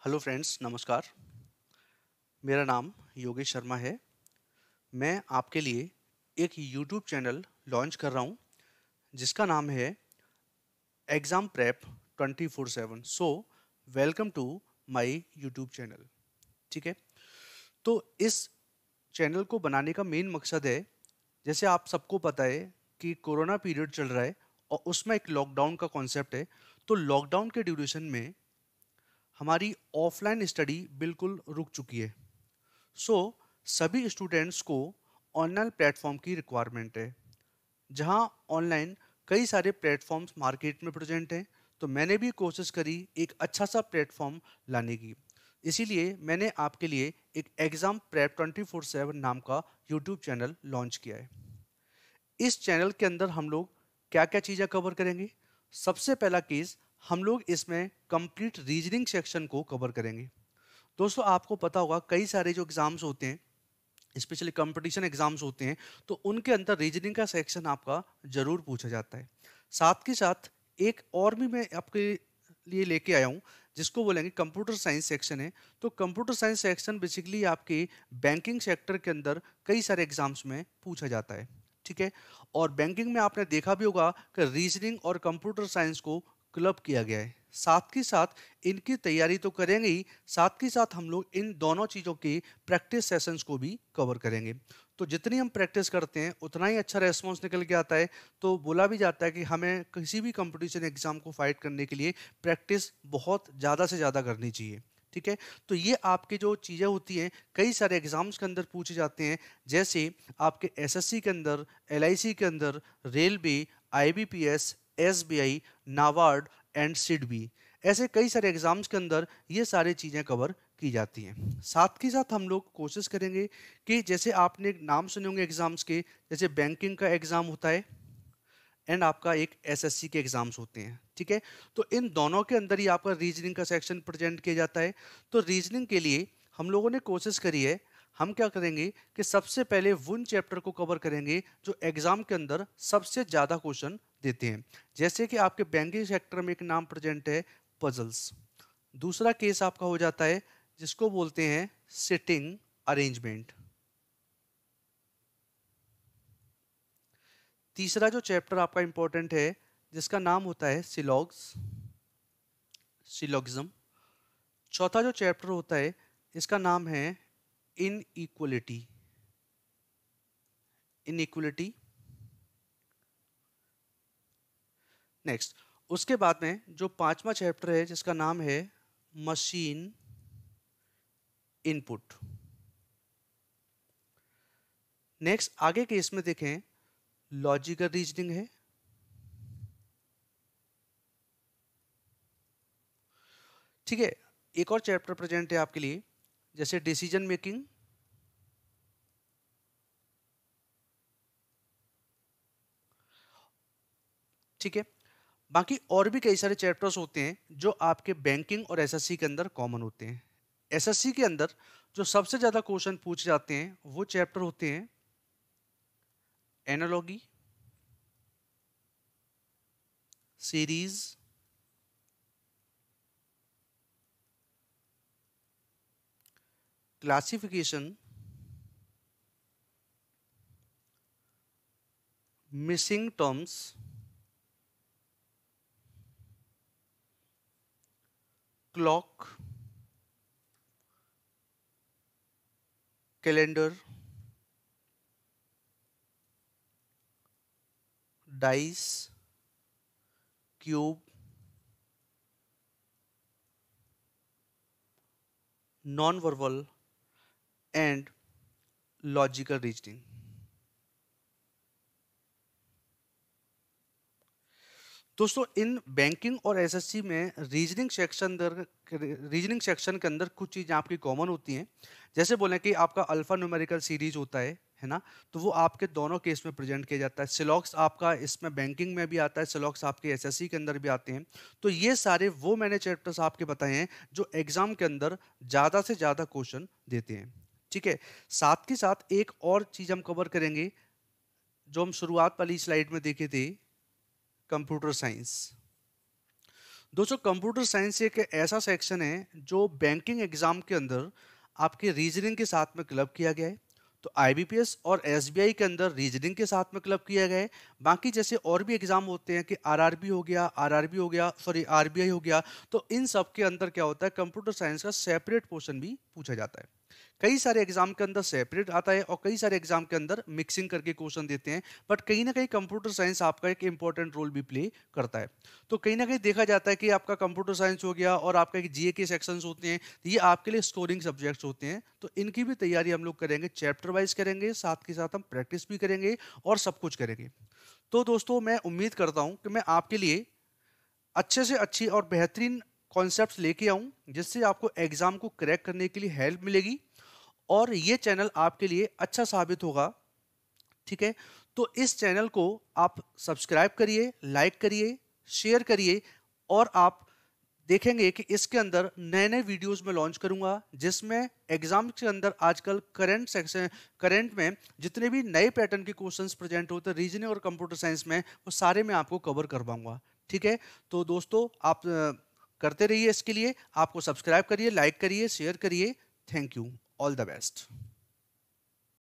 Hello friends, नमस्कार। मेरा नाम योगेश शर्मा है। मैं आपके लिए एक यूट्यूब चैनल लॉन्च कर रहा हूँ जिसका नाम है exam prep 24/7। Welcome to my YouTube channel. ठीक है। तो इस चैनल को बनाने का मेन मकसद है, जैसे आप सबको पता है कि कोरोना पीरियड चल रहा है और उसमें एक लॉकडाउन का कॉन्सेप्ट है। तो लॉकडाउन के ड्यूरेशन में हमारी ऑफलाइन स्टडी बिल्कुल रुक चुकी है। सो सभी स्टूडेंट्स को ऑनलाइन प्लेटफॉर्म की रिक्वायरमेंट है, जहां ऑनलाइन कई सारे प्लेटफॉर्म्स मार्केट में प्रेजेंट हैं। तो मैंने भी कोशिश करी एक अच्छा सा प्लेटफॉर्म लाने की। इसीलिए मैंने आपके लिए एक एग्ज़ाम प्रेप 24/7 नाम का यूट्यूब चैनल लॉन्च किया है। इस चैनल के अंदर हम लोग क्या क्या चीज़ें कवर करेंगे। सबसे पहला केस, हम लोग इसमें कंप्लीट रीजनिंग सेक्शन को कवर करेंगे। दोस्तों, आपको पता होगा कई सारे जो एग्ज़ाम्स होते हैं, स्पेशली कंपटीशन एग्जाम्स होते हैं, तो उनके अंदर रीजनिंग का सेक्शन आपका जरूर पूछा जाता है। साथ के साथ एक और भी मैं आपके लिए लेके आया हूँ, जिसको बोलेंगे कंप्यूटर साइंस सेक्शन है। तो कंप्यूटर साइंस सेक्शन बेसिकली आपके बैंकिंग सेक्टर के अंदर कई सारे एग्जाम्स में पूछा जाता है। ठीक है। और बैंकिंग में आपने देखा भी होगा कि रीजनिंग और कंप्यूटर साइंस को क्लब किया गया है। साथ के साथ इनकी तैयारी तो करेंगे ही, साथ के साथ हम लोग इन दोनों चीज़ों के प्रैक्टिस सेशंस को भी कवर करेंगे। तो जितनी हम प्रैक्टिस करते हैं उतना ही अच्छा रेस्पॉन्स निकल के आता है। तो बोला भी जाता है कि हमें किसी भी कंपटीशन एग्जाम को फाइट करने के लिए प्रैक्टिस बहुत ज़्यादा से ज़्यादा करनी चाहिए। ठीक है। तो ये आपके जो चीज़ें होती हैं कई सारे एग्जाम्स के अंदर पूछे जाते हैं, जैसे आपके एसएससी के अंदर, एलआईसी के अंदर, railway, IBPS, SBI, NABARD and SIDBI, ऐसे कई सारे एग्जाम्स के अंदर ये सारी चीज़ें कवर की जाती हैं। साथ के साथ हम लोग कोशिश करेंगे कि जैसे आपने नाम सुने होंगे एग्जाम्स के, जैसे बैंकिंग का एग्जाम होता है एंड आपका एक एसएससी के एग्जाम्स होते हैं। ठीक है। तो इन दोनों के अंदर ही आपका रीजनिंग का सेक्शन प्रेजेंट किया जाता है। तो रीजनिंग के लिए हम लोगों ने कोशिश करी है, हम क्या करेंगे कि सबसे पहले उन चैप्टर को कवर करेंगे जो एग्जाम के अंदर सबसे ज़्यादा क्वेश्चन देते हैं। जैसे कि आपके बैंकिंग सेक्टर में एक नाम प्रेजेंट है, पजल्स। दूसरा केस आपका हो जाता है जिसको बोलते हैं सिटिंग अरेंजमेंट। तीसरा जो चैप्टर आपका इंपॉर्टेंट है जिसका नाम होता है सिलॉगिज्म। चौथा जो चैप्टर होता है इसका नाम है इनइक्वलिटी। इनइक्वलिटी। नेक्स्ट, उसके बाद में जो पांचवा चैप्टर है जिसका नाम है मशीन इनपुट। नेक्स्ट आगे के इसमें देखें, लॉजिकल रीजनिंग है। ठीक है। एक और चैप्टर प्रेजेंट है आपके लिए, जैसे डिसीजन मेकिंग। ठीक है। बाकी और भी कई सारे चैप्टर्स होते हैं जो आपके बैंकिंग और एसएससी के अंदर कॉमन होते हैं। एसएससी के अंदर जो सबसे ज्यादा क्वेश्चन पूछे जाते हैं वो चैप्टर होते हैं analogy, series, classification, missing terms, clock, calendar, dice, cube, non verbal and logical reasoning. दोस्तों, इन बैंकिंग और एसएससी में रीजनिंग सेक्शन के अंदर कुछ चीज़ें आपकी कॉमन होती हैं। जैसे बोलें कि आपका अल्फा न्यूमेरिकल सीरीज होता है ना। तो वो आपके दोनों केस में प्रेजेंट किया जाता है। सिलॉक्स आपका इसमें बैंकिंग में भी आता है, सिलॉक्स आपके एसएससी के अंदर भी आते हैं। तो ये सारे वो मैंने चैप्टर्स आपके बताए हैं जो एग्जाम के अंदर ज़्यादा से ज़्यादा क्वेश्चन देते हैं। ठीक है। साथ के साथ एक और चीज़ हम कवर करेंगे जो हम शुरुआत वाली स्लाइड में देखे थे, कंप्यूटर साइंस। दोस्तों कंप्यूटर साइंस एक ऐसा सेक्शन है जो बैंकिंग एग्जाम के अंदर आपके रीजनिंग के साथ में क्लब किया गया है। तो आईबीपीएस और एसबीआई के अंदर रीजनिंग के साथ में क्लब किया गया है। बाकी जैसे और भी एग्जाम होते हैं कि आरआरबी हो गया, आरआरबी हो गया, सॉरी आरबीआई हो गया, तो इन सब के अंदर क्या होता है, कंप्यूटर साइंस का सेपरेट पोर्शन भी पूछा जाता है। कई सारे एग्जाम के अंदर सेपरेट आता है और कई सारे एग्जाम के अंदर मिक्सिंग करके क्वेश्चन देते हैं, बट कहीं ना कहीं कंप्यूटर साइंस आपका एक इंपॉर्टेंट रोल भी प्ले करता है। तो कहीं ना कहीं देखा जाता है कि आपका कंप्यूटर साइंस हो गया और आपका एक जीए के सेक्शंस होते हैं, तो ये आपके लिए स्कोरिंग सब्जेक्ट्स होते हैं। तो इनकी भी तैयारी हम लोग करेंगे, चैप्टर वाइज करेंगे, साथ के साथ हम प्रैक्टिस भी करेंगे और सब कुछ करेंगे। तो दोस्तों मैं उम्मीद करता हूं कि मैं आपके लिए अच्छे से अच्छी और बेहतरीन कॉन्सेप्ट्स लेके आऊं, जिससे आपको एग्जाम को क्रैक करने के लिए हेल्प मिलेगी और ये चैनल आपके लिए अच्छा साबित होगा। ठीक है, तो इस चैनल को आप सब्सक्राइब करिए, लाइक करिए, शेयर करिए और आप देखेंगे कि इसके अंदर नए नए वीडियोस में लॉन्च करूंगा, जिसमें एग्जाम के अंदर आजकल करंट सेक्शन, करंट में जितने भी नए पैटर्न के क्वेश्चंस प्रेजेंट होते हैं रीजनिंग और कंप्यूटर साइंस में, वो सारे मैं आपको कवर करवाऊंगा। ठीक है, तो दोस्तों आप करते रहिए, इसके लिए आपको सब्सक्राइब करिए, लाइक करिए, शेयर करिए। Thank you, all the best.